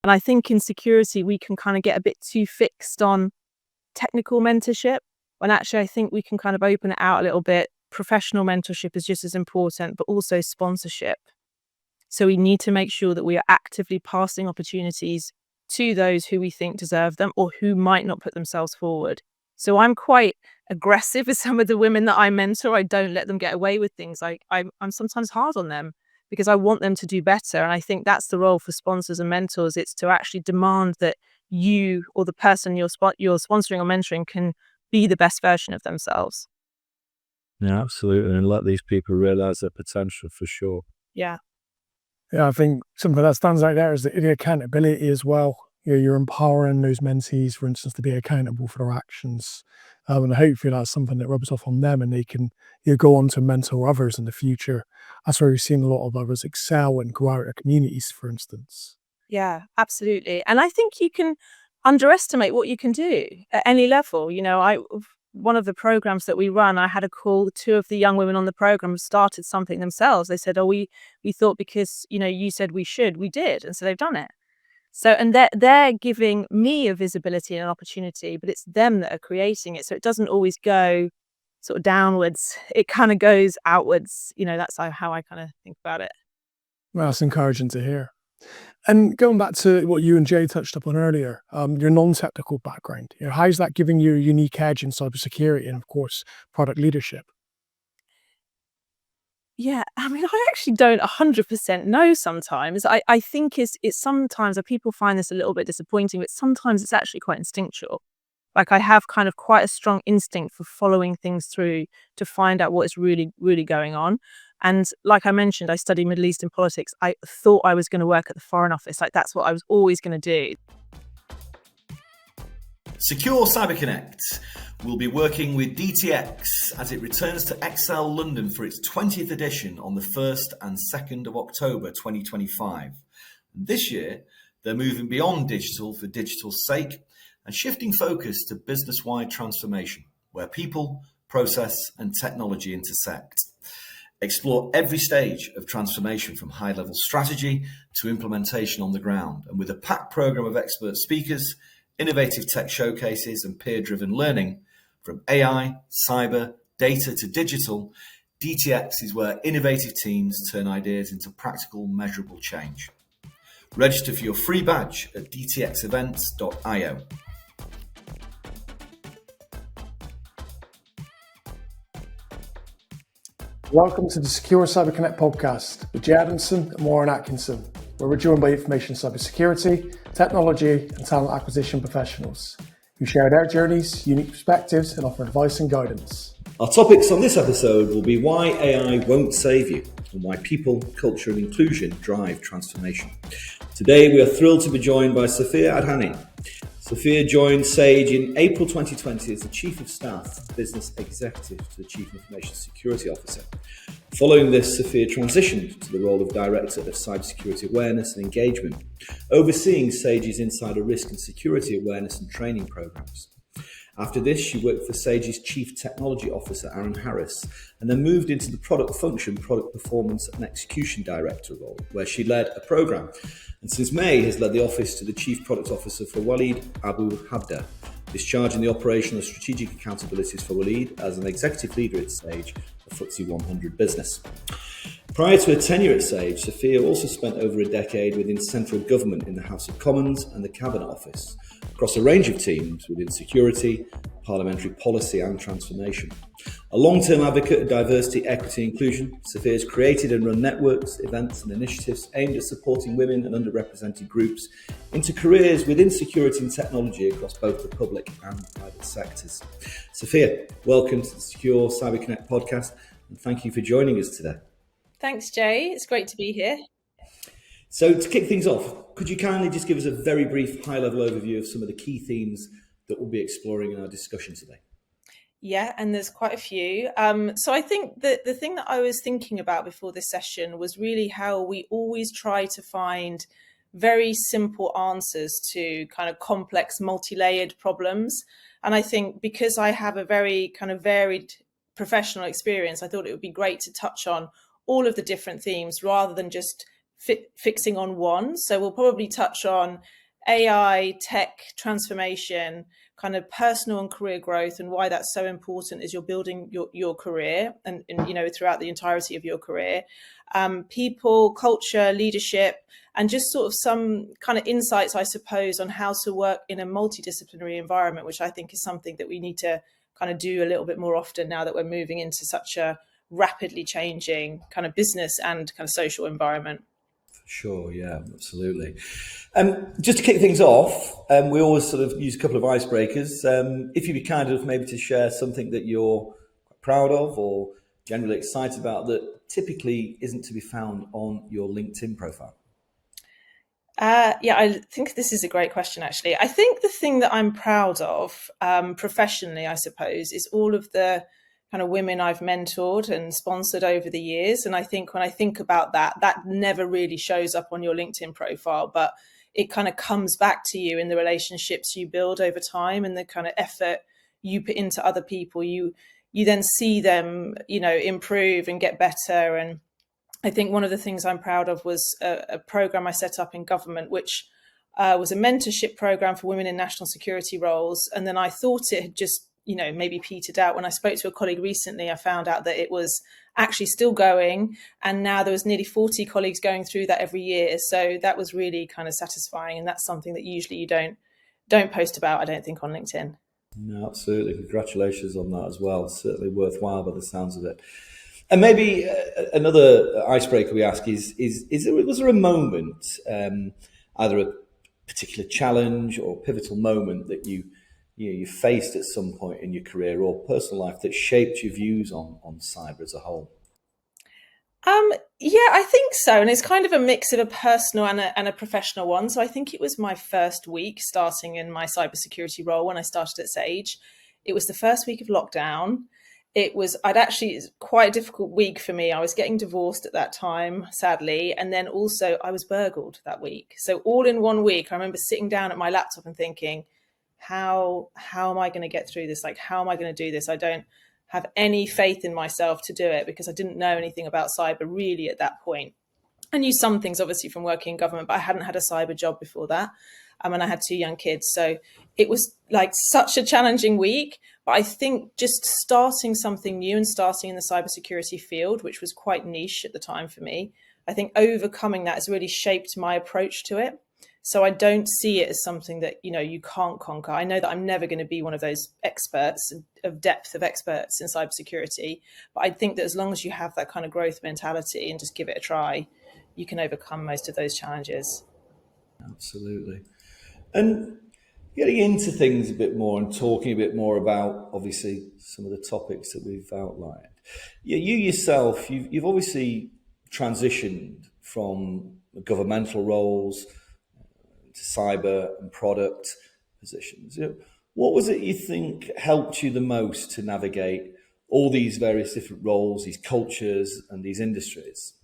And I think in security, we can kind of get a bit too fixed on technical mentorship, when actually I think we can kind of open it out a little bit. Professional mentorship is just as important, but also sponsorship. So we need to make sure that we are actively passing opportunities to those who we think deserve them or who might not put themselves forward. So I'm quite aggressive with some of the women that I mentor. I don't let them get away with things. I'm sometimes hard on them because I want them to do better. And I think that's the role for sponsors and mentors. It's to actually demand that you or the person you're sponsoring or mentoring can be the best version of themselves. Yeah, absolutely. And let these people realize their potential for sure. Yeah. Yeah, I think something that stands out there is the accountability as well. You're empowering those mentees, for instance, to be accountable for their actions. And hopefully that's something that rubs off on them and they can go on to mentor others in the future. That's where we've seen a lot of others excel and grow out of communities, for instance. Yeah, absolutely. And I think you can underestimate what you can do at any level. One of the programs that we run, I had a call, two of the young women on the program started something themselves. They said, we thought because, you said we should, we did. And so they've done it. So, and they're giving me a visibility and an opportunity, but it's them that are creating it. So it doesn't always go sort of downwards. It kind of goes outwards. That's how I kind of think about it. Well, that's encouraging to hear. And going back to what you and Jay touched upon earlier, your non-technical background, how's that giving you a unique edge in cybersecurity and, of course, product leadership? Yeah, I mean, I actually don't 100% know sometimes. I think it's sometimes people find this a little bit disappointing, but sometimes it's actually quite instinctual. Like I have kind of quite a strong instinct for following things through to find out what is really, really going on. And like I mentioned, I studied Middle Eastern politics. I thought I was going to work at the Foreign Office. Like that's what I was always going to do. Secure CyberConnect will be working with DTX as it returns to Excel London for its 20th edition on the 1st and 2nd of October 2025. This year, they're moving beyond digital for digital's sake and shifting focus to business-wide transformation, where people, process, and technology intersect. Explore every stage of transformation from high-level strategy to implementation on the ground. And with a packed program of expert speakers, innovative tech showcases, and peer-driven learning, from AI, cyber, data to digital, DTX is where innovative teams turn ideas into practical, measurable change. Register for your free badge at dtxevents.io. Welcome to the Secure CyberConnect podcast with Jay Adamson and Warren Atkinson, where we're joined by information cybersecurity, technology, and talent acquisition professionals who share their journeys, unique perspectives, and offer advice and guidance. Our topics on this episode will be why AI won't save you and why people, culture, and inclusion drive transformation. Today, we are thrilled to be joined by Sophia Adhami. Sophia joined Sage in April 2020 as the Chief of Staff, Business Executive to the Chief Information Security Officer. Following this, Sophia transitioned to the role of Director of Cybersecurity Awareness and Engagement, overseeing Sage's insider risk and security awareness and training programs. After this, she worked for Sage's Chief Technology Officer, Aaron Harris, and then moved into the product function, Product Performance and Execution Director role, where she led a program, and since May has led the office to the Chief Product Officer for Walid Abu Habda, discharging the operational and strategic accountabilities for Walid as an executive leader at Sage, a FTSE 100 business. Prior to her tenure at Sage, Sophia also spent over a decade within central government in the House of Commons and the Cabinet Office, across a range of teams within security, parliamentary policy and transformation. A long-term advocate of diversity, equity and inclusion, Sophia has created and run networks, events and initiatives aimed at supporting women and underrepresented groups into careers within security and technology across both the public and private sectors. Sophia, welcome to the Secure CyberConnect podcast and thank you for joining us today. Thanks, Jay. It's great to be here. So to kick things off, could you kindly just give us a very brief high-level overview of some of the key themes that we'll be exploring in our discussion today? Yeah, and there's quite a few. So I think that the thing that I was thinking about before this session was really how we always try to find very simple answers to kind of complex, multi-layered problems. And I think because I have a very kind of varied professional experience, I thought it would be great to touch on all of the different themes rather than just fixing on one. So we'll probably touch on AI, tech transformation, kind of personal and career growth, and why that's so important as you're building your career and throughout the entirety of your career. People, culture, leadership, and just sort of some kind of insights, I suppose, on how to work in a multidisciplinary environment, which I think is something that we need to kind of do a little bit more often now that we're moving into such a rapidly changing kind of business and kind of social environment. Sure, yeah, absolutely. Just to kick things off, we always sort of use a couple of icebreakers. If you'd be kind enough maybe to share something that you're proud of or generally excited about that typically isn't to be found on your LinkedIn profile. Yeah, I think this is a great question, actually. I think the thing that I'm proud of professionally, I suppose, is all of the kind of women I've mentored and sponsored over the years. And I think when I think about that, that never really shows up on your LinkedIn profile, but it kind of comes back to you in the relationships you build over time and the kind of effort you put into other people. You then see them, improve and get better. And I think one of the things I'm proud of was a program I set up in government, which was a mentorship program for women in national security roles. And then I thought it had just maybe petered out. When I spoke to a colleague recently, I found out that it was actually still going. And now there was nearly 40 colleagues going through that every year. So that was really kind of satisfying. And that's something that usually you don't post about, I don't think, on LinkedIn. No, absolutely. Congratulations on that as well. Certainly worthwhile by the sounds of it. And maybe another icebreaker we ask was there a moment, either a particular challenge or pivotal moment that you faced at some point in your career or personal life that shaped your views on cyber as a whole? Yeah, I think so. And it's kind of a mix of a personal and a professional one. So I think it was my first week starting in my cybersecurity role when I started at Sage. It was the first week of lockdown. It's quite a difficult week for me. I was getting divorced at that time, sadly. And then also I was burgled that week. So all in 1 week, I remember sitting down at my laptop and thinking, how am I going to get through this? Like, how am I going to do this? I don't have any faith in myself to do it because I didn't know anything about cyber really at that point. I knew some things obviously from working in government, but I hadn't had a cyber job before that. And I had 2 young kids. So it was like such a challenging week. But I think just starting something new and starting in the cybersecurity field, which was quite niche at the time for me, I think overcoming that has really shaped my approach to it. So I don't see it as something that, you can't conquer. I know that I'm never going to be one of those experts of depth of experts in cybersecurity. But I think that as long as you have that kind of growth mentality and just give it a try, you can overcome most of those challenges. Absolutely. And getting into things a bit more and talking a bit more about, obviously, some of the topics that we've outlined. You yourself, you've obviously transitioned from governmental roles to cyber and product positions. What was it you think helped you the most to navigate all these various different roles, these cultures and these industries?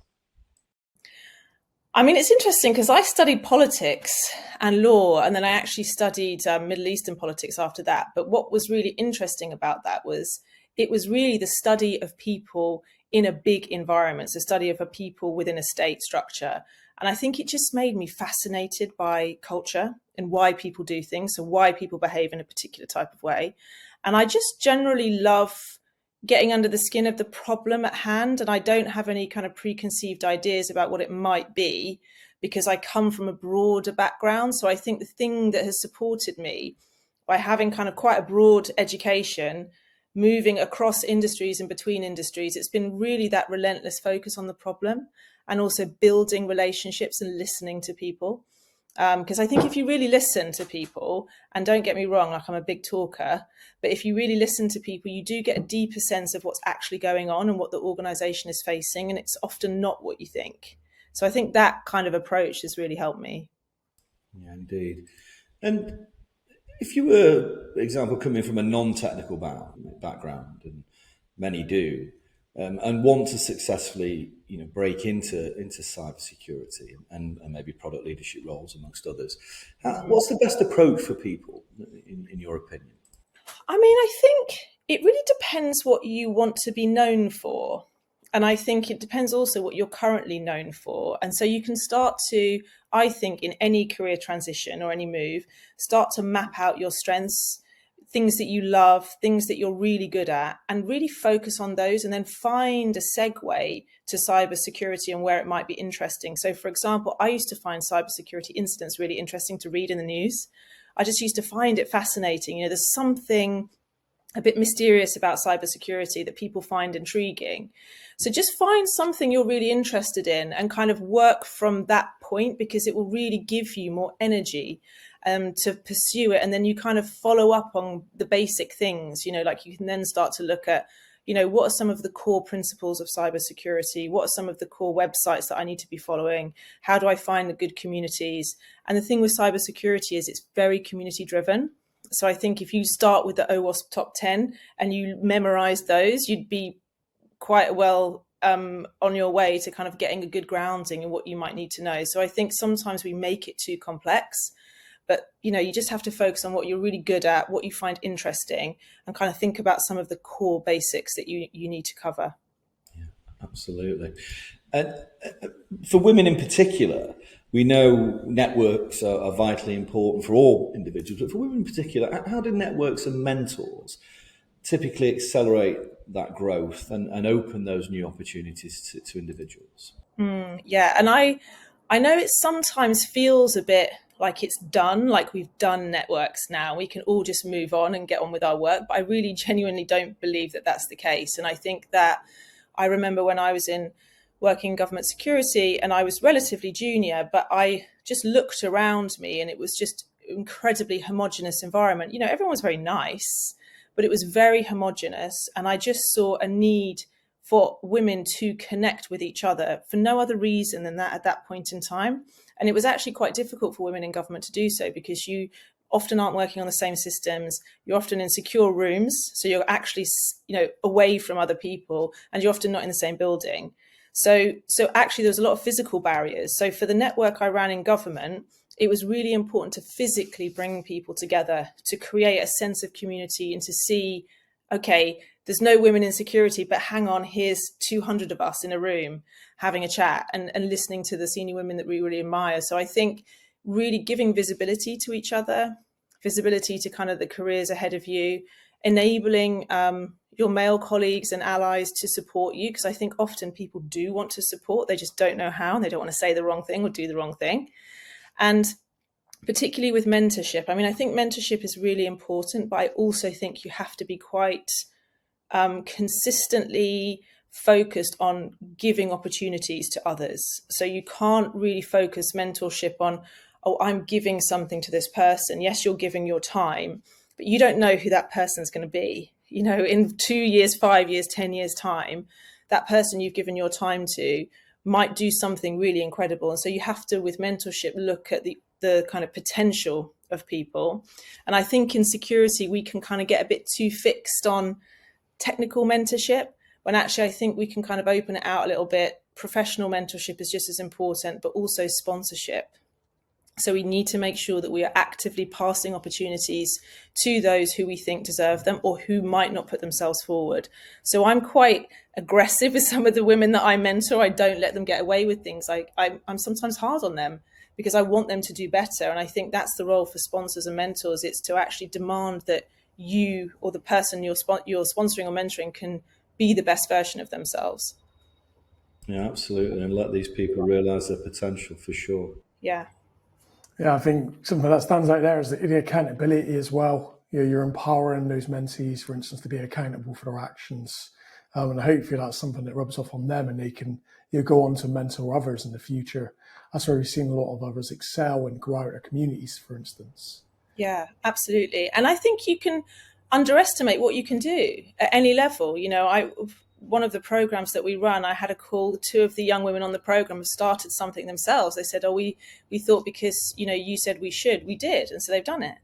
I mean, it's interesting because I studied politics and law, and then I actually studied Middle Eastern politics after that. But what was really interesting about that was it was really the study of people in a big environment, so study of a people within a state structure. And I think it just made me fascinated by culture and why people do things, so why people behave in a particular type of way. And I just generally love getting under the skin of the problem at hand. And I don't have any kind of preconceived ideas about what it might be because I come from a broader background. So I think the thing that has supported me by having kind of quite a broad education, moving across industries and between industries, it's been really that relentless focus on the problem and also building relationships and listening to people. Because I think if you really listen to people, and don't get me wrong, like I'm a big talker, but if you really listen to people, you do get a deeper sense of what's actually going on and what the organization is facing. And it's often not what you think. So I think that kind of approach has really helped me. Yeah, indeed. And if you were, for example, coming from a non-technical background, and many do, and want to successfully, break into cybersecurity and maybe product leadership roles, amongst others, what's the best approach for people, in your opinion? I mean, I think it really depends what you want to be known for. And I think it depends also what you're currently known for. And so you can start to, I think, in any career transition or any move, start to map out your strengths, things that you love, things that you're really good at, and really focus on those, and then find a segue to cybersecurity and where it might be interesting. So, for example, I used to find cybersecurity incidents really interesting to read in the news. I just used to find it fascinating. There's something a bit mysterious about cybersecurity that people find intriguing. So just find something you're really interested in and kind of work from that point, because it will really give you more energy to pursue it. And then you kind of follow up on the basic things, like you can then start to look at, what are some of the core principles of cybersecurity? What are some of the core websites that I need to be following? How do I find the good communities? And the thing with cybersecurity is it's very community driven. So I think if you start with the OWASP top 10 and you memorize those, you'd be quite well on your way to kind of getting a good grounding in what you might need to know. So I think sometimes we make it too complex, but you just have to focus on what you're really good at, what you find interesting, and kind of think about some of the core basics that you need to cover. Yeah, absolutely. And for women in particular, we know networks are vitally important for all individuals, but for women in particular, how do networks and mentors typically accelerate that growth and open those new opportunities to individuals? Yeah, and I know it sometimes feels a bit like it's done, like we've done networks now. We can all just move on and get on with our work, but I really genuinely don't believe that that's the case. And I think that I remember when I was working in government security and I was relatively junior, but I just looked around me and it was just incredibly homogenous environment. Everyone was very nice, but it was very homogenous. And I just saw a need for women to connect with each other for no other reason than that at that point in time. And it was actually quite difficult for women in government to do so, because you often aren't working on the same systems. You're often in secure rooms. So you're actually, away from other people, and you're often not in the same building. So actually there's a lot of physical barriers. So for the network I ran in government, it was really important to physically bring people together, to create a sense of community and to see, okay, there's no women in security, but hang on, here's 200 of us in a room having a chat and listening to the senior women that we really admire. So I think really giving visibility to each other, visibility to kind of the careers ahead of you, enabling your male colleagues and allies to support you, because I think often people do want to support, they just don't know how, and they don't want to say the wrong thing or do the wrong thing. And particularly with mentorship, I think mentorship is really important, but I also think you have to be quite consistently focused on giving opportunities to others. So you can't really focus mentorship on, oh, I'm giving something to this person. Yes, you're giving your time, but you don't know who that person's going to be. In 2 years, 5 years, 10 years time, that person you've given your time to might do something really incredible. And so you have to, with mentorship, look at the kind of potential of people. And I think in security, we can kind of get a bit too fixed on technical mentorship, when actually I think we can kind of open it out a little bit. Professional mentorship is just as important, but also sponsorship. So we need to make sure that we are actively passing opportunities to those who we think deserve them or who might not put themselves forward. So I'm quite aggressive with some of the women that I mentor. I don't let them get away with things. I'm sometimes hard on them because I want them to do better. And I think that's the role for sponsors and mentors. It's to actually demand that you or the person you're sponsoring or mentoring can be the best version of themselves. Yeah, absolutely. And let these people realize their potential, for sure. Yeah. Yeah, I think something that stands out there is the accountability as well. You're empowering those mentees, for instance, to be accountable for their actions. And hopefully that's something that rubs off on them and they can go on to mentor others in the future. That's where we've seen a lot of others excel and grow out their communities, for instance. Yeah, absolutely. And I think you can underestimate what you can do at any level. One of the programs that we run, I had a call, 2 of the young women on the program have started something themselves. They said, we thought because, you said we should, we did. And so they've done it.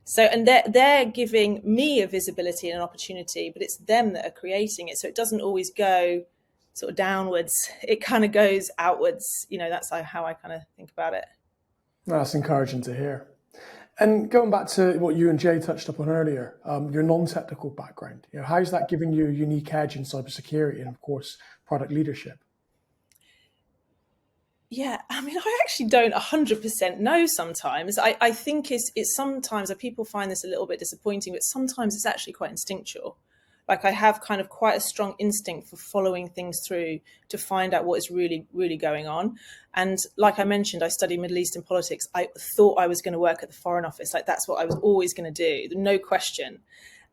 So, and they're giving me a visibility and an opportunity, but it's them that are creating it. So it doesn't always go sort of downwards. It kind of goes outwards. That's how I kind of think about it. That's encouraging to hear. And going back to what you and Jay touched upon earlier, your non-technical background, how's that giving you a unique edge in cybersecurity and, of course, product leadership? Yeah, I mean, I actually don't 100% know sometimes. I think it's sometimes people find this a little bit disappointing, but sometimes it's actually quite instinctual. Like I have kind of quite a strong instinct for following things through to find out what is really, really going on. And like I mentioned, I studied Middle Eastern politics. I thought I was going to work at the Foreign Office. Like that's what I was always going to do, no question.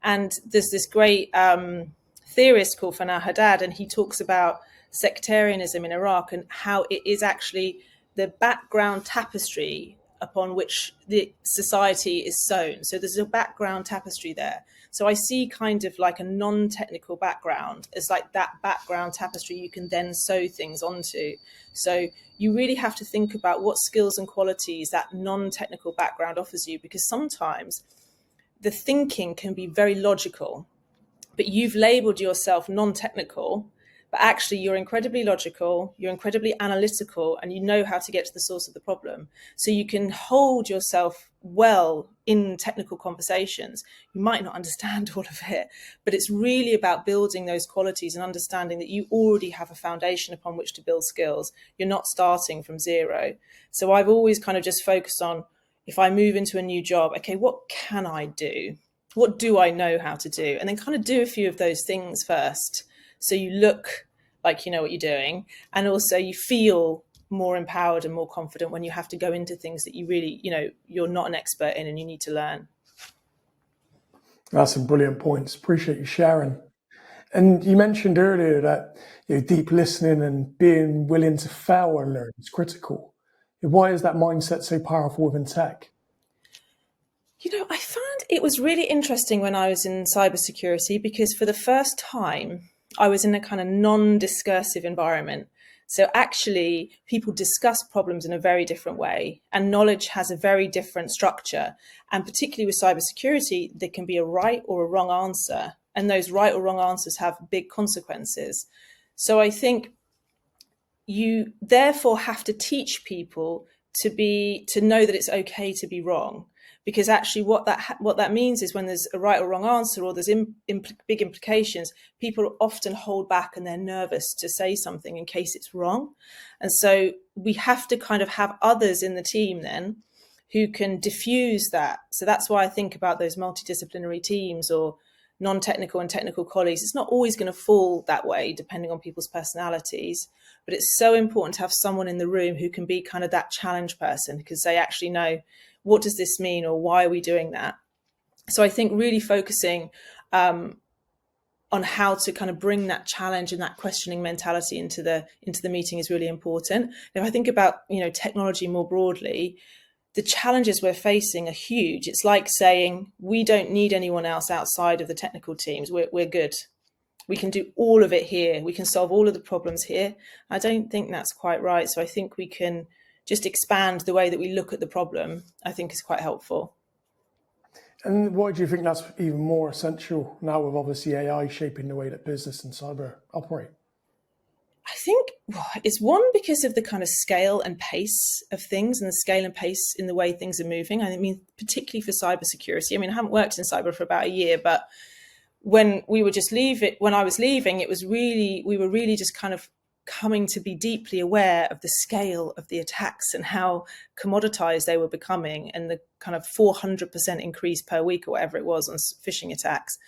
And there's this great theorist called Fana Haddad, and he talks about sectarianism in Iraq and how it is actually the background tapestry upon which the society is sewn. So there's a background tapestry there. So I see kind of like a non-technical background as like that background tapestry you can then sew things onto. So you really have to think about what skills and qualities that non-technical background offers you, because sometimes the thinking can be very logical, but you've labeled yourself non-technical, but actually you're incredibly logical, you're incredibly analytical, and you know how to get to the source of the problem. So you can hold yourself well in technical conversations. You might not understand all of it, but it's really about building those qualities and understanding that you already have a foundation upon which to build skills. You're not starting from zero. So I've always kind of just focused on, if I move into a new job, okay, what can I do? What do I know how to do? And then kind of do a few of those things first. So you look like you know what you're doing, and also you feel more empowered and more confident when you have to go into things that you really, you're not an expert in and you need to learn. That's some brilliant points. Appreciate you sharing. And you mentioned earlier that deep listening and being willing to fail and learn is critical. Why is that mindset so powerful within tech? I found it was really interesting when I was in cybersecurity, because for the first time, I was in a kind of non-discursive environment. So actually, people discuss problems in a very different way, and knowledge has a very different structure. And particularly with cybersecurity, there can be a right or a wrong answer, and those right or wrong answers have big consequences. So I think you therefore have to teach people to know that it's okay to be wrong. Because actually what that means is when there's a right or wrong answer, or there's big implications, people often hold back and they're nervous to say something in case it's wrong. And so we have to kind of have others in the team then who can diffuse that. So that's why I think about those multidisciplinary teams or non-technical and technical colleagues. It's not always going to fall that way depending on people's personalities, but it's so important to have someone in the room who can be kind of that challenge person, because they actually know, what does this mean, or why are we doing that? So I think really focusing on how to kind of bring that challenge and that questioning mentality into the meeting is really important. If I think about technology more broadly, the challenges we're facing are huge. It's like saying we don't need anyone else outside of the technical teams. We're good. We can do all of it here. We can solve all of the problems here. I don't think that's quite right. So I think we can just expand the way that we look at the problem, I think is quite helpful. And why do you think that's even more essential now with obviously AI shaping the way that business and cyber operate? I think it's one, because of the kind of scale and pace of things, and the scale and pace in the way things are moving. I mean, particularly for cybersecurity. I mean, I haven't worked in cyber for about a year, but when I was leaving, we were really just kind of coming to be deeply aware of the scale of the attacks and how commoditized they were becoming, and the kind of 400% increase per week or whatever it was on phishing attacks.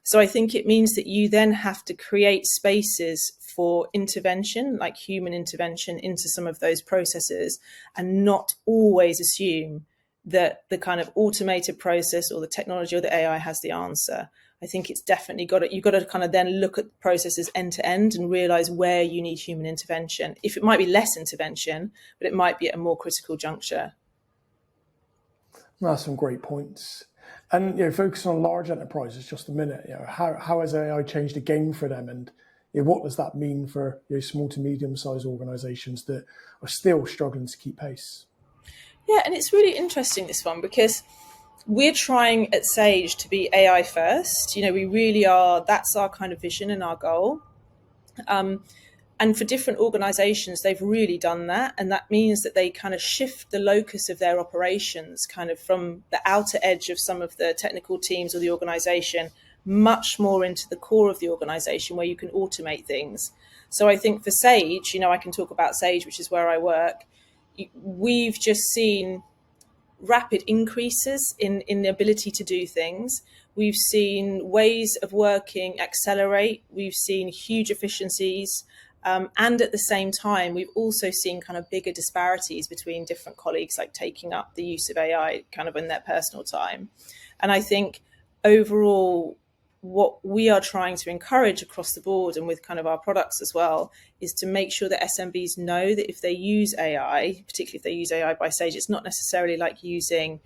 So I think it means that you then have to create spaces for intervention, like human intervention into some of those processes, and not always assume that the kind of automated process or the technology or the AI has the answer. I think it's definitely you've got to kind of then look at processes end to end and realize where you need human intervention. If it might be less intervention, but it might be at a more critical juncture. That's some great points. And focusing on large enterprises just a minute, how has AI changed the game for them, and what does that mean for small to medium-sized organizations that are still struggling to keep pace? Yeah, and it's really interesting, this one, because we're trying at Sage to be AI first. We really are. That's our kind of vision and our goal. And for different organizations, they've really done that. And that means that they kind of shift the locus of their operations kind of from the outer edge of some of the technical teams or the organization, much more into the core of the organization where you can automate things. So I think for Sage, I can talk about Sage, which is where I work. We've just seen rapid increases in the ability to do things. We've seen ways of working accelerate. We've seen huge efficiencies. And at the same time, we've also seen kind of bigger disparities between different colleagues, like taking up the use of AI kind of in their personal time. And I think overall, what we are trying to encourage across the board and with kind of our products as well is to make sure that SMBs know that if they use AI, particularly if they use AI by Sage, it's not necessarily like using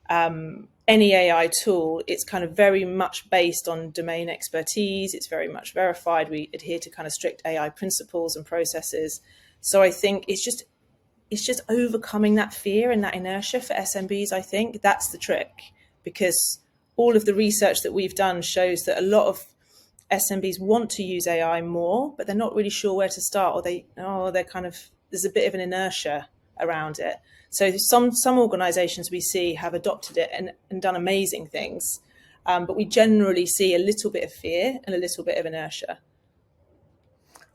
any AI tool. It's kind of very much based on domain expertise. It's very much verified. We adhere to kind of strict AI principles and processes. So I think it's just overcoming that fear and that inertia for SMBs. I think that's the trick, because all of the research that we've done shows that a lot of SMBs want to use AI more, but they're not really sure where to start, or they're kind of, there's a bit of an inertia around it. So some organizations we see have adopted it and done amazing things, but we generally see a little bit of fear and a little bit of inertia.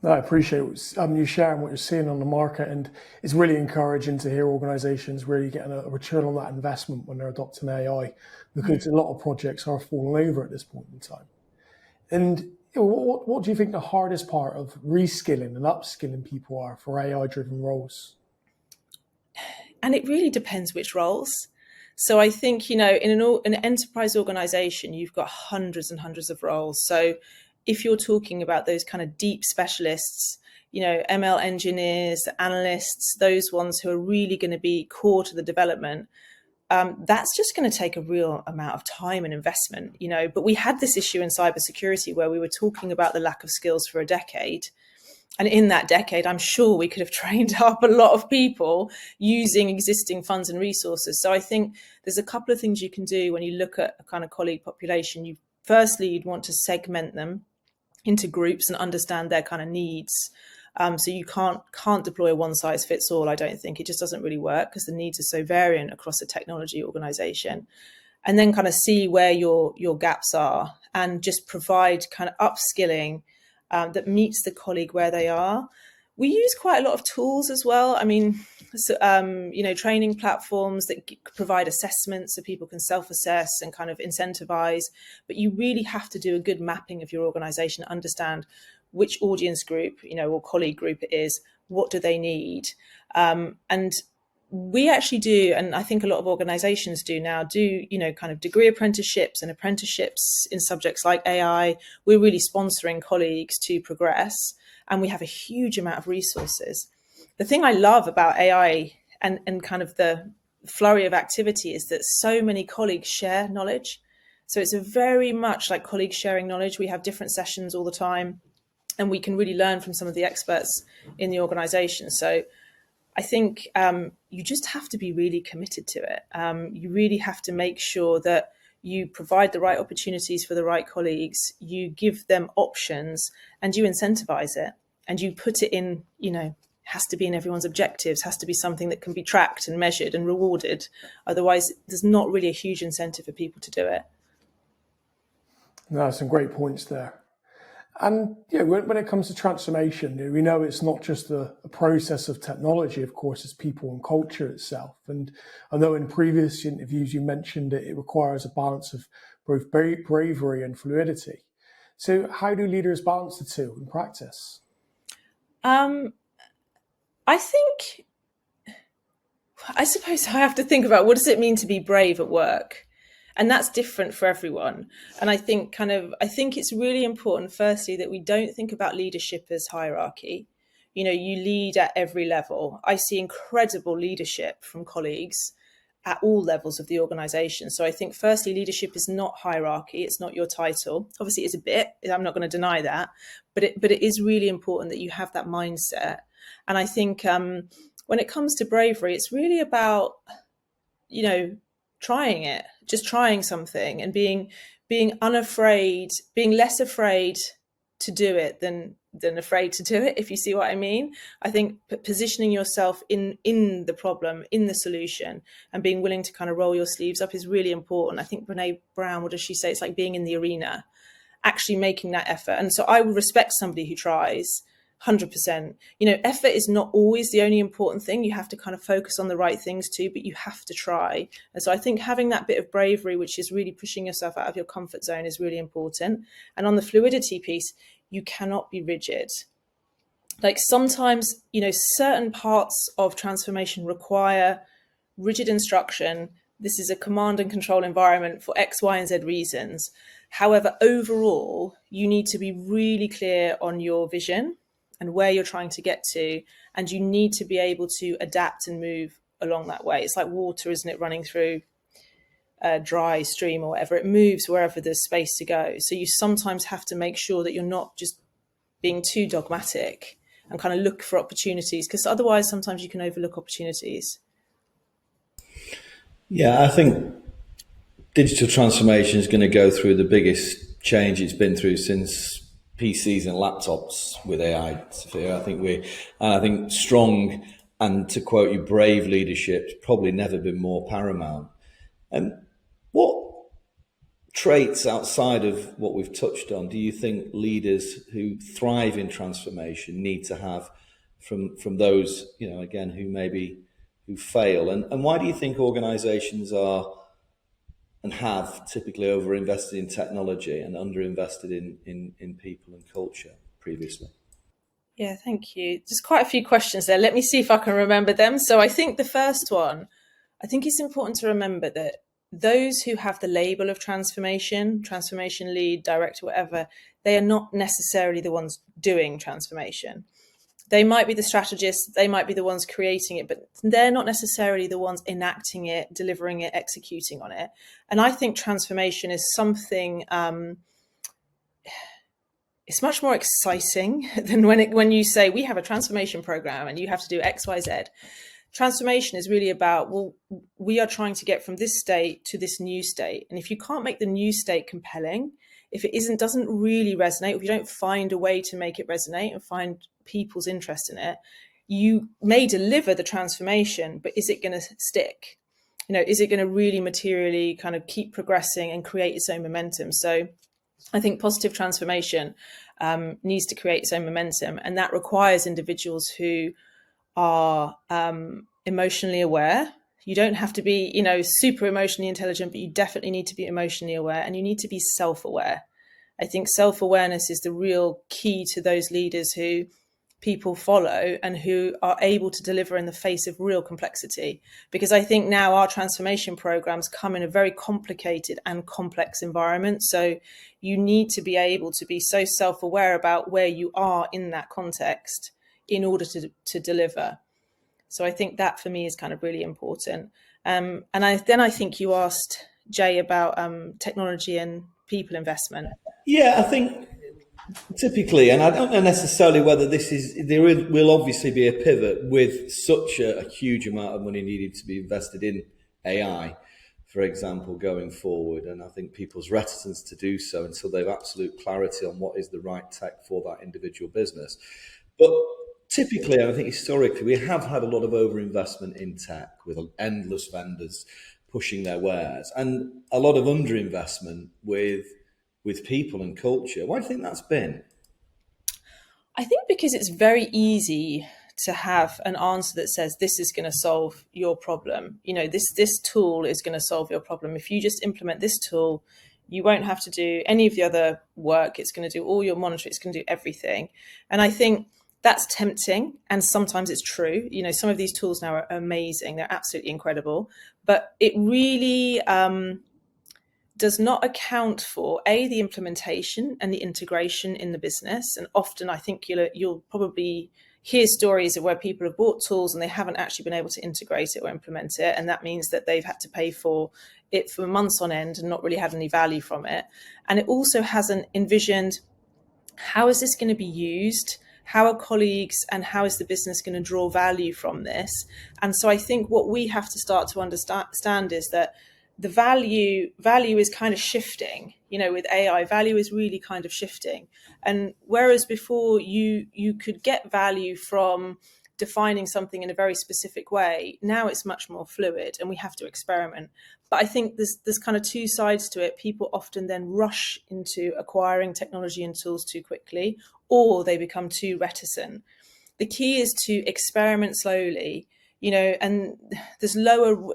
No, I appreciate you sharing what you're seeing on the market, and it's really encouraging to hear organisations really getting a return on that investment when they're adopting AI, because a lot of projects are falling over at this point in time. And what do you think the hardest part of reskilling and upskilling people are for AI-driven roles? And it really depends which roles. So I think, in an enterprise organisation, you've got hundreds and hundreds of roles. So if you're talking about those kind of deep specialists, ML engineers, analysts, those ones who are really going to be core to the development, that's just going to take a real amount of time and investment, But we had this issue in cybersecurity where we were talking about the lack of skills for a decade. And in that decade, I'm sure we could have trained up a lot of people using existing funds and resources. So I think there's a couple of things you can do when you look at a kind of colleague population. Firstly, you'd want to segment them into groups and understand their kind of needs. So you can't deploy a one size fits all. I don't think it just doesn't really work, because the needs are so variant across a technology organization. And then kind of see where your gaps are and just provide kind of upskilling that meets the colleague where they are. We use quite a lot of tools as well. I mean, training platforms that provide assessments so people can self-assess and kind of incentivize. But you really have to do a good mapping of your organization, understand which audience group, or colleague group it is, what do they need? And we actually do, and I think a lot of organizations do now, kind of degree apprenticeships and apprenticeships in subjects like AI. We're really sponsoring colleagues to progress, and we have a huge amount of resources. The thing I love about AI and kind of the flurry of activity is that so many colleagues share knowledge. So it's a very much like colleagues sharing knowledge. We have different sessions all the time, and we can really learn from some of the experts in the organization. So I think you just have to be really committed to it. You really have to make sure that you provide the right opportunities for the right colleagues, you give them options, and you incentivize it. And you put it in, has to be in everyone's objectives, has to be something that can be tracked and measured and rewarded. Otherwise, there's not really a huge incentive for people to do it. No, some great points there. And when it comes to transformation, we know it's not just a process of technology, of course, it's people and culture itself. And I know in previous interviews you mentioned that it requires a balance of both bravery and fluidity. So how do leaders balance the two in practice? I suppose I have to think about, what does it mean to be brave at work? And that's different for everyone. And I think it's really important, firstly, that we don't think about leadership as hierarchy. You lead at every level. I see incredible leadership from colleagues at all levels of the organization. So I think, firstly, leadership is not hierarchy. It's not your title. Obviously, it's a bit. I'm not going to deny that. But it is really important that you have that mindset. And I think when it comes to bravery, it's really about, trying it, just trying something and being unafraid, being less afraid to do it than afraid to do it, if you see what I mean. I think positioning yourself in the problem, in the solution, and being willing to kind of roll your sleeves up is really important. I think Brene Brown, what does she say? It's like being in the arena, actually making that effort. And so I would respect somebody who tries, 100%. Effort is not always the only important thing. You have to kind of focus on the right things too, but you have to try. And so I think having that bit of bravery, which is really pushing yourself out of your comfort zone, is really important. And on the fluidity piece, you cannot be rigid. Like sometimes, certain parts of transformation require rigid instruction. This is a command and control environment for X, Y, and Z reasons. However, overall, you need to be really clear on your vision and where you're trying to get to, and you need to be able to adapt and move along that way. It's like water, isn't it, running through a dry stream or whatever. It moves wherever there's space to go. So you sometimes have to make sure that you're not just being too dogmatic and kind of look for opportunities, because otherwise sometimes you can overlook opportunities. Yeah, I think digital transformation is going to go through the biggest change it's been through since PCs and laptops with AI, Sophia. I think strong, and to quote you, brave leadership's probably never been more paramount. And what traits outside of what we've touched on do you think leaders who thrive in transformation need to have from those, again, who fail? And why do you think organizations are and have typically over-invested in technology and under-invested in people and culture previously? Yeah, thank you. There's quite a few questions there. Let me see if I can remember them. So I think the first one, I think it's important to remember that those who have the label of transformation lead, director, whatever, they are not necessarily the ones doing transformation. They might be the strategists, they might be the ones creating it, but they're not necessarily the ones enacting it, delivering it, executing on it. And I think transformation is something, it's much more exciting than when you say, we have a transformation program and you have to do X, Y, Z. Transformation is really about, we are trying to get from this state to this new state. And if you can't make the new state compelling, if it doesn't really resonate, if you don't find a way to make it resonate and find people's interest in it, you may deliver the transformation, but is it going to stick? Is it going to really materially kind of keep progressing and create its own momentum? So I think positive transformation needs to create its own momentum, and that requires individuals who are emotionally aware. You don't have to be, super emotionally intelligent, but you definitely need to be emotionally aware, and you need to be self-aware. I think self-awareness is the real key to those leaders who people follow and who are able to deliver in the face of real complexity. Because I think now our transformation programs come in a very complicated and complex environment. So you need to be able to be so self-aware about where you are in that context in order to deliver. So I think that for me is kind of really important. And I think you asked, Jay, about technology and people investment. Yeah, I think typically, and I don't know necessarily whether will obviously be a pivot with such a huge amount of money needed to be invested in AI, for example, going forward. And I think people's reticence to do so until they have absolute clarity on what is the right tech for that individual business. But typically, I think historically, we have had a lot of overinvestment in tech with endless vendors pushing their wares, and a lot of underinvestment with people and culture. Why do you think that's been? I think because it's very easy to have an answer that says this is going to solve your problem. This tool is going to solve your problem. If you just implement this tool, you won't have to do any of the other work. It's going to do all your monitoring. It's going to do everything. And I think that's tempting, and sometimes it's true. Some of these tools now are amazing. They're absolutely incredible, but it really does not account for the implementation and the integration in the business. And often I think you'll probably hear stories of where people have bought tools and they haven't actually been able to integrate it or implement it. And that means that they've had to pay for it for months on end and not really had any value from it. And it also hasn't envisioned, how is this going to be used? How are colleagues and how is the business going to draw value from this? And so I think what we have to start to understand is that the value is kind of shifting. With AI, value is really kind of shifting. And whereas before you could get value from defining something in a very specific way, now it's much more fluid and we have to experiment. But I think there's kind of two sides to it. People often then rush into acquiring technology and tools too quickly, or they become too reticent. The key is to experiment slowly, and there's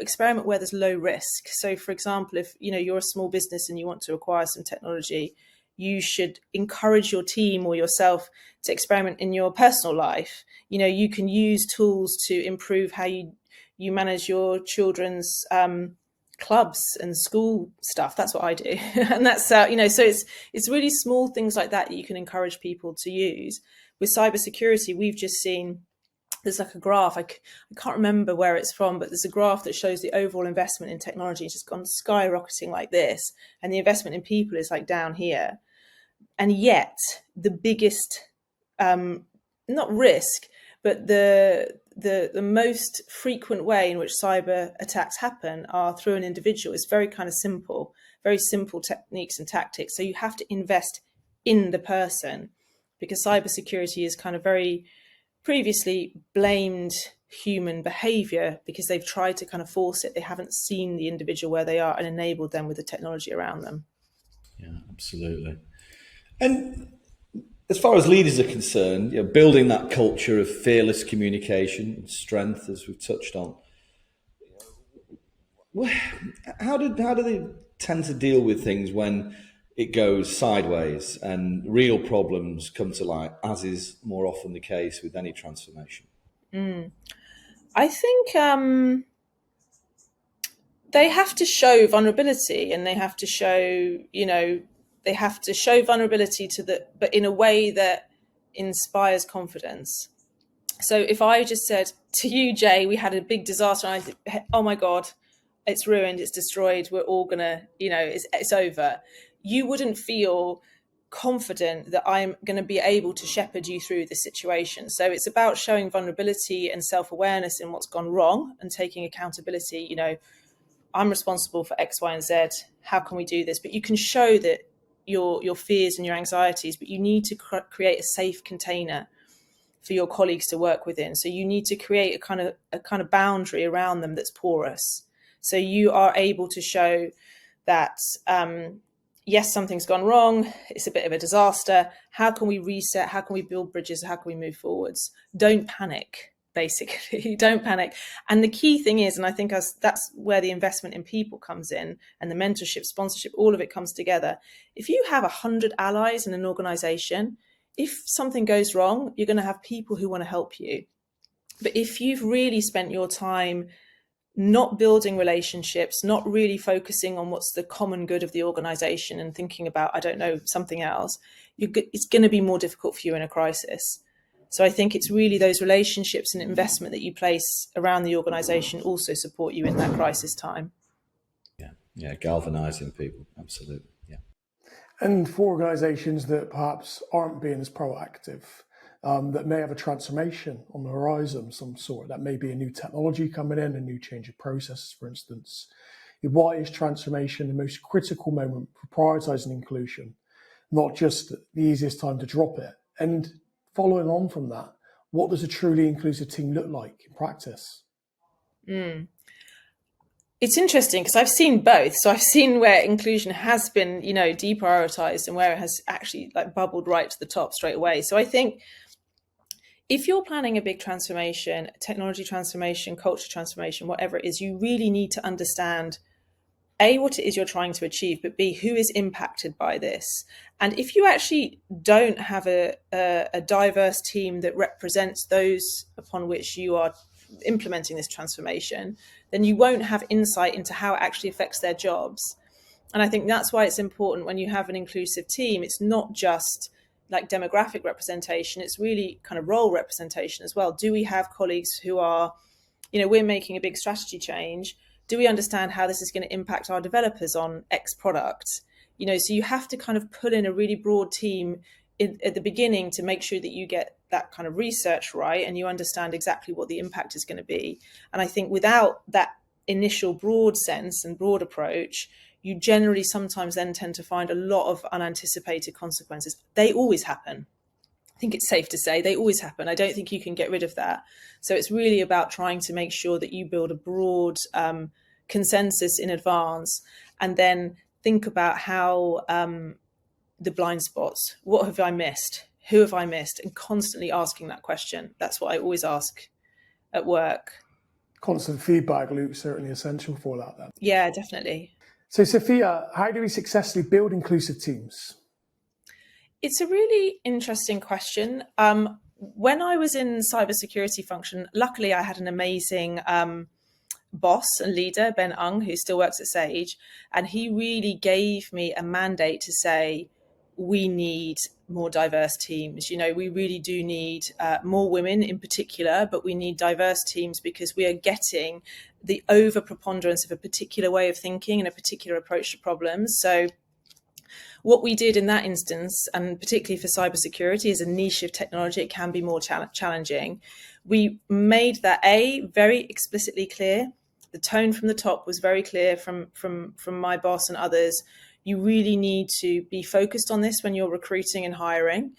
experiment where there's low risk. So for example, if you're a small business and you want to acquire some technology, you should encourage your team or yourself to experiment in your personal life. You can use tools to improve how you manage your children's clubs and school stuff. That's what I do. And that's, so it's really small things like that you can encourage people to use. With cybersecurity, we've just seen, there's like a graph, I can't remember where it's from, but there's a graph that shows the overall investment in technology has just gone skyrocketing like this. And the investment in people is like down here. And yet the biggest, not risk, but the most frequent way in which cyber attacks happen are through an individual. It's very kind of simple, very simple techniques and tactics. So you have to invest in the person, because cybersecurity is kind of very previously blamed human behavior because they've tried to kind of force it. They haven't seen the individual where they are and enabled them with the technology around them. Yeah, absolutely. And as far as leaders are concerned, building that culture of fearless communication, strength, as we've touched on, how do they tend to deal with things when it goes sideways and real problems come to light, as is more often the case with any transformation? I think they have to show vulnerability, and they have to show, vulnerability but in a way that inspires confidence. So if I just said to you, Jay, we had a big disaster, and I said, oh my God, it's ruined, it's destroyed, we're all gonna, it's over. You wouldn't feel confident that I'm going to be able to shepherd you through this situation. So it's about showing vulnerability and self-awareness in what's gone wrong and taking accountability. I'm responsible for X, Y, and Z. How can we do this? But you can show that your fears and your anxieties, but you need to create a safe container for your colleagues to work within. So you need to create a kind of boundary around them that's porous. So you are able to show that, yes, something's gone wrong. It's a bit of a disaster. How can we reset? How can we build bridges? How can we move forwards? Don't panic, basically. Don't panic. And the key thing is, and I think that's where the investment in people comes in, and the mentorship, sponsorship, all of it comes together. If you have 100 allies in an organization, if something goes wrong, you're going to have people who want to help you. But if you've really spent your time not building relationships, not really focusing on what's the common good of the organization and thinking about, something else, it's going to be more difficult for you in a crisis. So I think it's really those relationships and investment that you place around the organization also support you in that crisis time. Yeah, galvanizing people, absolutely. Yeah. And for organizations that perhaps aren't being as proactive, that may have a transformation on the horizon of some sort, that may be a new technology coming in, a new change of processes, for instance. Why is transformation the most critical moment for prioritizing inclusion, not just the easiest time to drop it? And following on from that, what does a truly inclusive team look like in practice? It's interesting because I've seen both. So I've seen where inclusion has been, deprioritized, and where it has actually bubbled right to the top straight away. So I think if you're planning a big transformation, technology transformation, culture transformation, whatever it is, you really need to understand A, what it is you're trying to achieve, but B, who is impacted by this. And if you actually don't have a diverse team that represents those upon which you are implementing this transformation, then you won't have insight into how it actually affects their jobs. And I think that's why it's important when you have an inclusive team. It's not just demographic representation, it's really kind of role representation as well. Do we have colleagues who are, we're making a big strategy change. Do we understand how this is going to impact our developers on X product? So you have to kind of put in a really broad team at the beginning to make sure that you get that kind of research right and you understand exactly what the impact is going to be. And I think without that initial broad sense and broad approach, you generally sometimes then tend to find a lot of unanticipated consequences. They always happen. I think it's safe to say they always happen. I don't think you can get rid of that. So it's really about trying to make sure that you build a broad consensus in advance, and then think about how the blind spots, what have I missed? Who have I missed? And constantly asking that question. That's what I always ask at work. Constant feedback loop certainly essential for that then. Yeah, definitely. So Sophia, how do we successfully build inclusive teams? It's a really interesting question. When I was in cybersecurity function, luckily I had an amazing boss and leader, Ben Ung, who still works at Sage, and he really gave me a mandate to say, we need more diverse teams. We really do need more women in particular, but we need diverse teams because we are getting the over preponderance of a particular way of thinking and a particular approach to problems. So what we did in that instance, and particularly for cybersecurity, is a niche of technology. It can be more challenging. We made that very explicitly clear. The tone from the top was very clear from my boss and others. You really need to be focused on this when you're recruiting and hiring.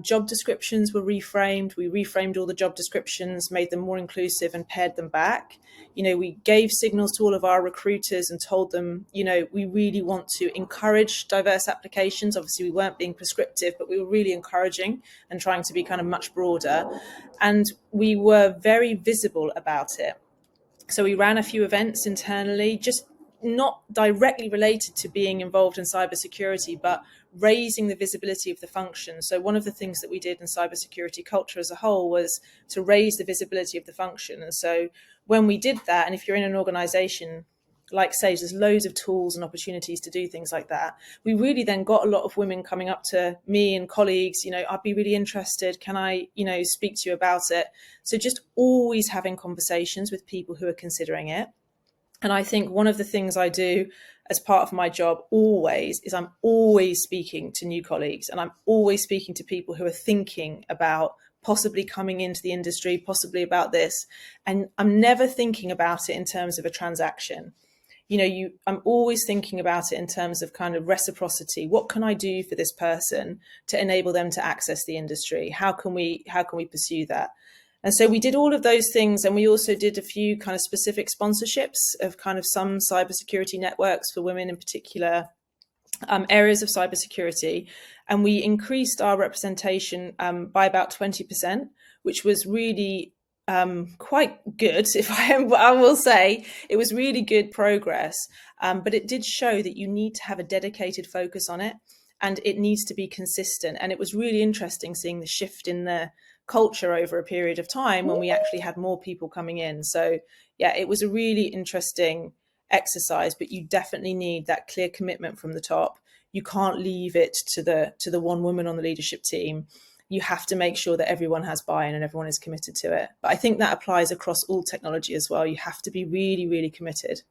Job descriptions were reframed. We reframed all the job descriptions, made them more inclusive and pared them back. We gave signals to all of our recruiters and told them, we really want to encourage diverse applications. Obviously, we weren't being prescriptive, but we were really encouraging and trying to be kind of much broader. And we were very visible about it. So we ran a few events internally, just not directly related to being involved in cybersecurity, but raising the visibility of the function. So one of the things that we did in cybersecurity culture as a whole was to raise the visibility of the function. And so when we did that, and if you're in an organization like Sage, there's loads of tools and opportunities to do things like that. We really then got a lot of women coming up to me and colleagues, I'd be really interested. Can I, speak to you about it? So just always having conversations with people who are considering it. And I think one of the things I do as part of my job always is I'm always speaking to new colleagues, and I'm always speaking to people who are thinking about possibly coming into the industry, possibly about this. And I'm never thinking about it in terms of a transaction. I'm always thinking about it in terms of kind of reciprocity. What can I do for this person to enable them to access the industry? How can we pursue that? And so we did all of those things. And we also did a few kind of specific sponsorships of kind of some cybersecurity networks for women in particular areas of cybersecurity. And we increased our representation by about 20%, which was really quite good. I will say it was really good progress, but it did show that you need to have a dedicated focus on it, and it needs to be consistent. And it was really interesting seeing the shift in the culture over a period of time when we actually had more people coming in. So yeah, it was a really interesting exercise, but you definitely need that clear commitment from the top. You can't leave it to the one woman on the leadership team. You have to make sure that everyone has buy-in and everyone is committed to it. But I think that applies across all technology as well. You have to be really, really committed.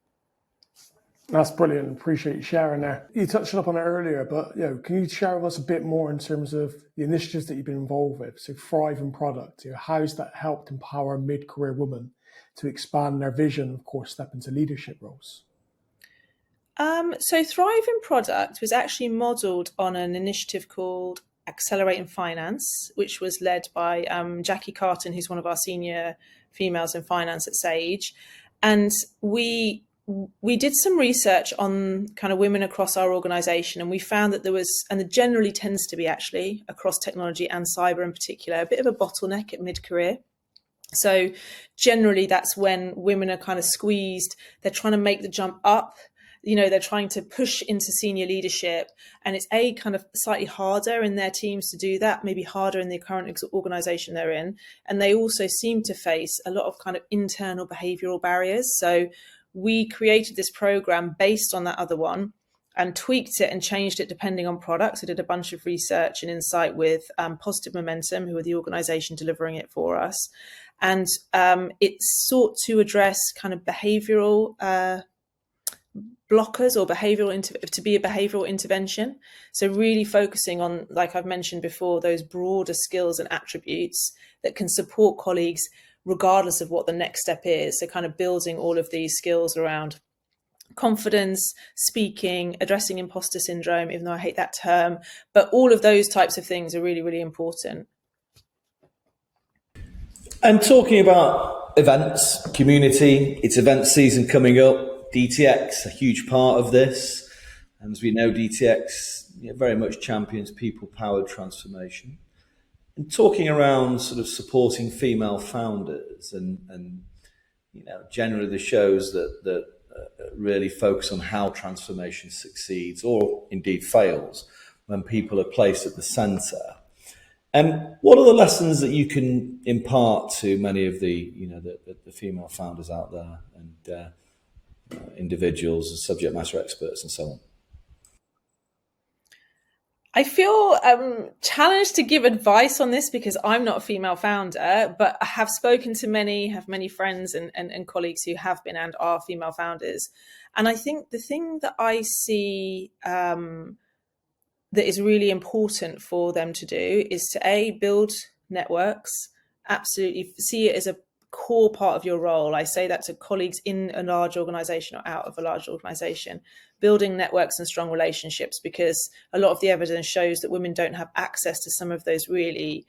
That's brilliant. Appreciate you sharing there. You touched upon it earlier, but can you share with us a bit more in terms of the initiatives that you've been involved with? So Thrive in Product, how's that helped empower mid-career women to expand their vision, of course, step into leadership roles? So Thrive in Product was actually modelled on an initiative called Accelerate in Finance, which was led by Jackie Carton, who's one of our senior females in finance at Sage. And we did some research on kind of women across our organisation, and we found that there was, and there generally tends to be actually across technology and cyber in particular, a bit of a bottleneck at mid-career. So generally that's when women are kind of squeezed. They're trying to make the jump up. They're trying to push into senior leadership, and it's kind of slightly harder in their teams to do that, maybe harder in the current organisation they're in. And they also seem to face a lot of kind of internal behavioural barriers. So we created this program based on that other one and tweaked it and changed it depending on products. I did a bunch of research and insight with Positive Momentum, who are the organisation delivering it for us. And it sought to address kind of behavioural blockers or to be a behavioural intervention. So really focusing on, like I've mentioned before, those broader skills and attributes that can support colleagues regardless of what the next step is. So kind of building all of these skills around confidence, speaking, addressing imposter syndrome, even though I hate that term, but all of those types of things are really, really important. And talking about events, community, it's event season coming up. DTX, a huge part of this. And as we know, DTX very much champions people-powered transformation. And talking around sort of supporting female founders and generally the shows that really focus on how transformation succeeds or indeed fails when people are placed at the centre. And what are the lessons that you can impart to many of the the female founders out there and individuals and subject matter experts and so on? I feel challenged to give advice on this because I'm not a female founder, but I have spoken to have many friends and colleagues who have been and are female founders. And I think the thing that I see that is really important for them to do is to build networks, absolutely see it as a core part of your role. I say that to colleagues in a large organization or out of a large organization, building networks and strong relationships, because a lot of the evidence shows that women don't have access to some of those really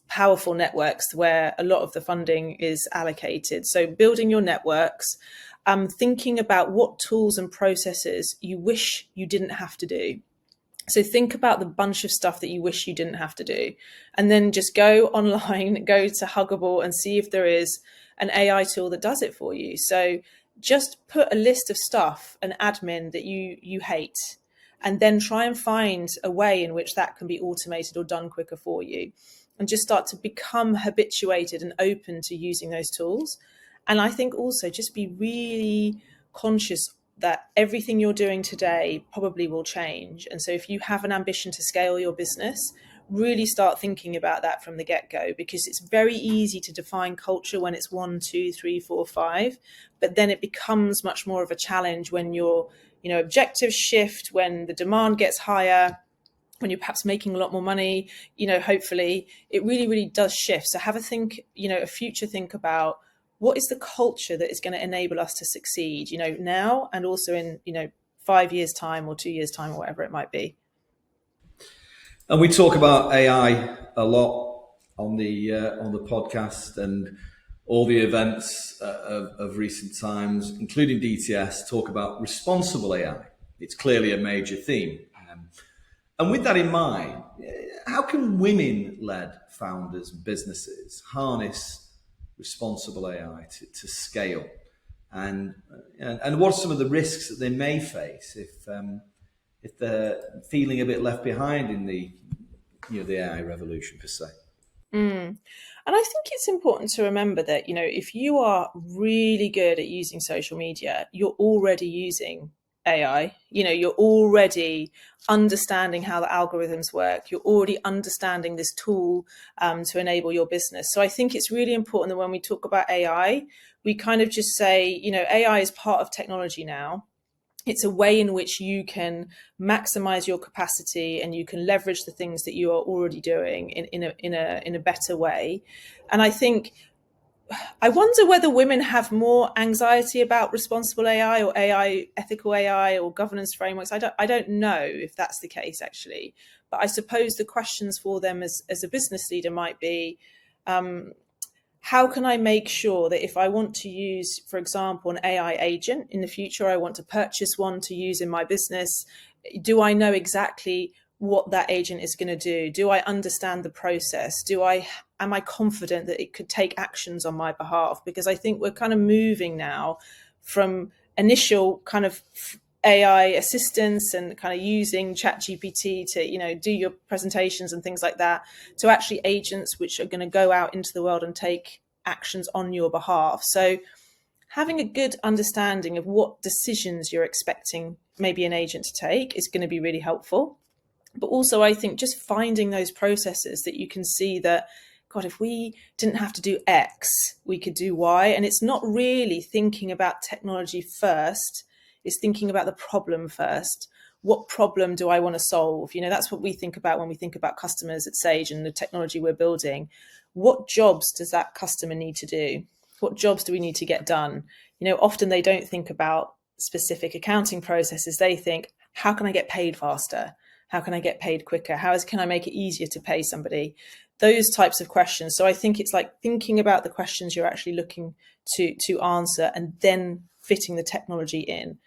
powerful networks where a lot of the funding is allocated. So building your networks, thinking about what tools and processes you wish you didn't have to do. So think about the bunch of stuff that you wish you didn't have to do, and then just go online, go to Huggable and see if there is an AI tool that does it for you. So just put a list of stuff, an admin that you hate, and then try and find a way in which that can be automated or done quicker for you, and just start to become habituated and open to using those tools. And I think also just be really conscious that everything you're doing today probably will change. And so if you have an ambition to scale your business, really start thinking about that from the get-go, because it's very easy to define culture when it's 1, 2, 3, 4, 5, but then it becomes much more of a challenge when your objectives shift, when the demand gets higher, when you're perhaps making a lot more money, hopefully it really, really does shift. So have a future think about what is the culture that is going to enable us to succeed, now and also in, 5 years' time or 2 years' time or whatever it might be. And we talk about AI a lot on the podcast, and all the events of recent times, including DTS, talk about responsible AI. It's clearly a major theme. And with that in mind, how can women-led founders and businesses harness responsible AI to scale, and what are some of the risks that they may face if they're feeling a bit left behind in the AI revolution per se? And I think it's important to remember that if you are really good at using social media, you're already using AI. You're already understanding how the algorithms work. You're already understanding this tool to enable your business. So I think it's really important that when we talk about AI, we kind of just say, AI is part of technology now. It's a way in which you can maximize your capacity and you can leverage the things that you are already doing in a better way. And I wonder whether women have more anxiety about responsible AI or AI, ethical AI or governance frameworks. I don't know if that's the case, actually. But I suppose the questions for them as a business leader might be, how can I make sure that if I want to use, for example, an AI agent in the future, I want to purchase one to use in my business, do I know exactly what that agent is going to do? Do I understand the process? Am I confident that it could take actions on my behalf? Because I think we're kind of moving now from initial kind of AI assistance and kind of using ChatGPT to, do your presentations and things like that, to actually agents which are going to go out into the world and take actions on your behalf. So having a good understanding of what decisions you're expecting maybe an agent to take is going to be really helpful. But also, I think just finding those processes that you can see that, God, if we didn't have to do X, we could do Y. And it's not really thinking about technology first, it's thinking about the problem first. What problem do I want to solve? That's what we think about when we think about customers at Sage and the technology we're building. What jobs does that customer need to do? What jobs do we need to get done? Often they don't think about specific accounting processes. They think, how can I get paid faster? How can I get paid quicker? Can I make it easier to pay somebody? Those types of questions. So I think it's like thinking about the questions you're actually looking to answer and then fitting the technology in.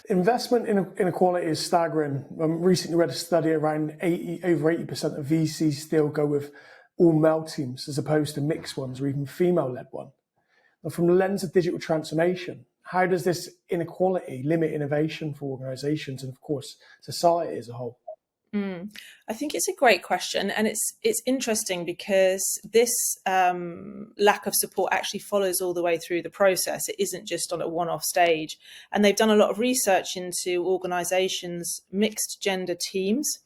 Investment inequality is staggering. Recently read a study around over 80% of VCs still go with all male teams as opposed to mixed ones or even female-led one. Now, from the lens of digital transformation, how does this inequality limit innovation for organizations and, of course, society as a whole? I think it's a great question, and it's interesting because this lack of support actually follows all the way through the process. It isn't just on a one-off stage, and they've done a lot of research into organizations' mixed gender teams,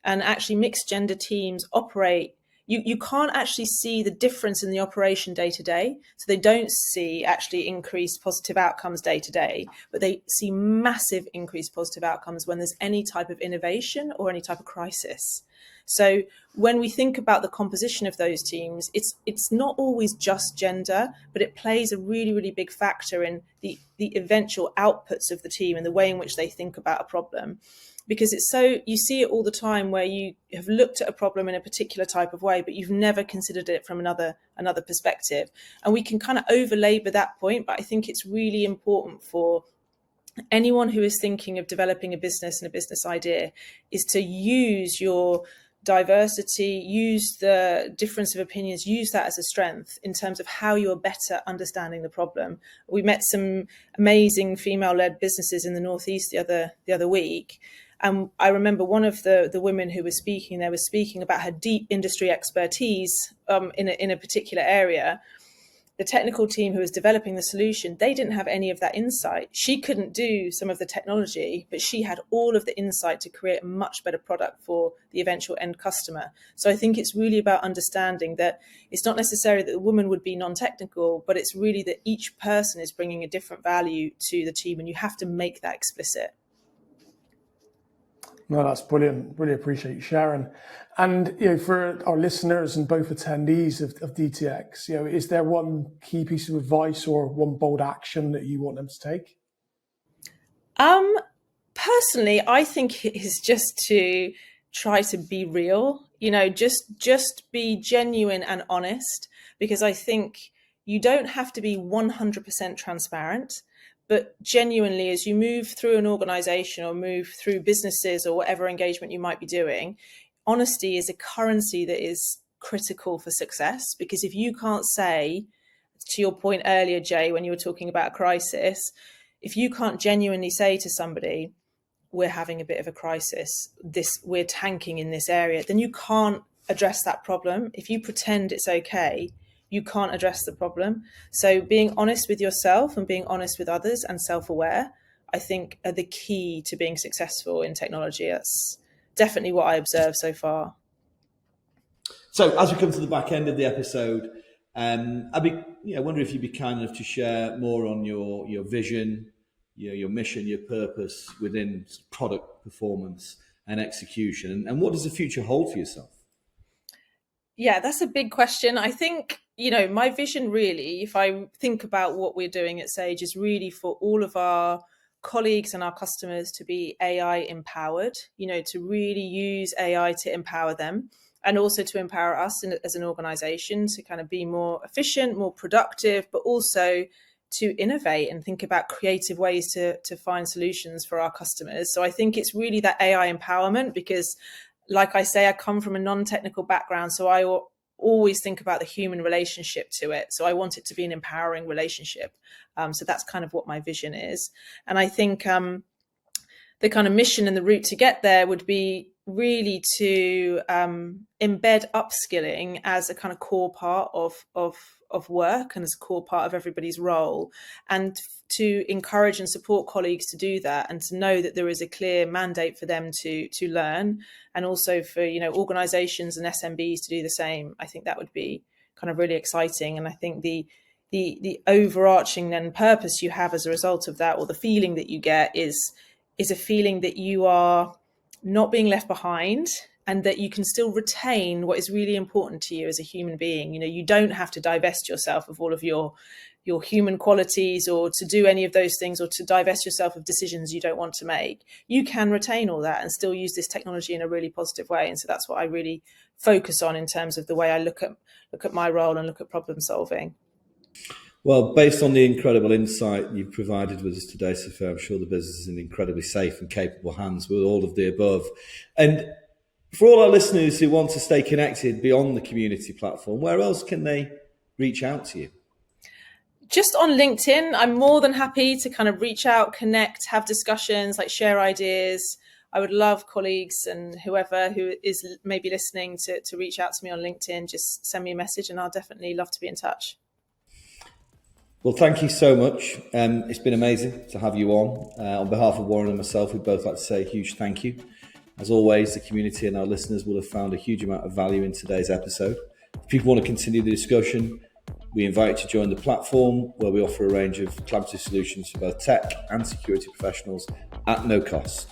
and actually mixed gender teams operate. You can't actually see the difference in the operation day to day. So they don't see actually increased positive outcomes day to day, but they see massive increased positive outcomes when there's any type of innovation or any type of crisis. So when we think about the composition of those teams, it's not always just gender, but it plays a really, really big factor in the eventual outputs of the team and the way in which they think about a problem. Because you see it all the time where you have looked at a problem in a particular type of way, but you've never considered it from another perspective. And we can kind of over-labor that point, but I think it's really important for anyone who is thinking of developing a business and a business idea is to use your diversity, use the difference of opinions, use that as a strength in terms of how you're better understanding the problem. We met some amazing female-led businesses in the Northeast the other week. And I remember one of the women who was speaking there was speaking about her deep industry expertise in a particular area. The technical team who was developing the solution, they didn't have any of that insight. She couldn't do some of the technology, but she had all of the insight to create a much better product for the eventual end customer. So I think it's really about understanding that it's not necessarily that the woman would be non-technical, but it's really that each person is bringing a different value to the team, and you have to make that explicit. No, that's brilliant. Really appreciate you sharing. And for our listeners and both attendees of DTX, is there one key piece of advice or one bold action that you want them to take? Personally, I think it is just to try to be real. Just be genuine and honest, because I think you don't have to be 100% transparent. But genuinely, as you move through an organization or move through businesses or whatever engagement you might be doing, honesty is a currency that is critical for success. Because if you can't say, to your point earlier, Jay, when you were talking about a crisis, if you can't genuinely say to somebody, we're having a bit of a crisis, we're tanking in this area, then you can't address that problem. If you pretend it's okay, you can't address the problem. So being honest with yourself and being honest with others and self-aware, I think, are the key to being successful in technology. That's definitely what I observe so far. So as we come to the back end of the episode, I wonder if you'd be kind enough to share more on your vision, your mission, your purpose within product performance and execution, and what does the future hold for yourself? Yeah, that's a big question. I think, my vision really, if I think about what we're doing at Sage, is really for all of our colleagues and our customers to be AI empowered, to really use AI to empower them, and also to empower us as an organization to kind of be more efficient, more productive, but also to innovate and think about creative ways to find solutions for our customers. So I think it's really that AI empowerment, because like I say, I come from a non-technical background, so I always think about the human relationship to it. So I want it to be an empowering relationship. So that's kind of what my vision is. And I think the kind of mission and the route to get there would be really to embed upskilling as a kind of core part of work and as a core part of everybody's role, and to encourage and support colleagues to do that, and to know that there is a clear mandate for them to learn, and also for organizations and SMBs to do the same. I think that would be kind of really exciting. And I think the overarching then purpose you have as a result of that, or the feeling that you get, is a feeling that you are not being left behind, and that you can still retain what is really important to you as a human being. You don't have to divest yourself of all of your human qualities, or to do any of those things, or to divest yourself of decisions you don't want to make. You can retain all that and still use this technology in a really positive way. And so that's what I really focus on in terms of the way I look at my role and look at problem solving. Well, based on the incredible insight you've provided with us today, Sophia, I'm sure the business is in incredibly safe and capable hands with all of the above. And for all our listeners who want to stay connected beyond the community platform, where else can they reach out to you? Just on LinkedIn. I'm more than happy to kind of reach out, connect, have discussions, like share ideas. I would love colleagues and whoever who is maybe listening to reach out to me on LinkedIn. Just send me a message and I'll definitely love to be in touch. Well, thank you so much. It's been amazing to have you on. On behalf of Warren and myself, we'd both like to say a huge thank you. As always, the community and our listeners will have found a huge amount of value in today's episode. If people want to continue the discussion, we invite you to join the platform where we offer a range of collaborative solutions for both tech and security professionals at no cost.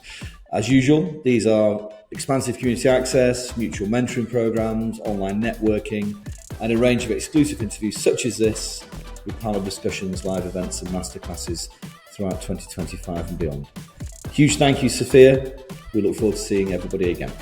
As usual, these are expansive community access, mutual mentoring programs, online networking, and a range of exclusive interviews such as this, with panel discussions, live events and masterclasses throughout 2025 and beyond. Huge thank you, Sophia. We look forward to seeing everybody again.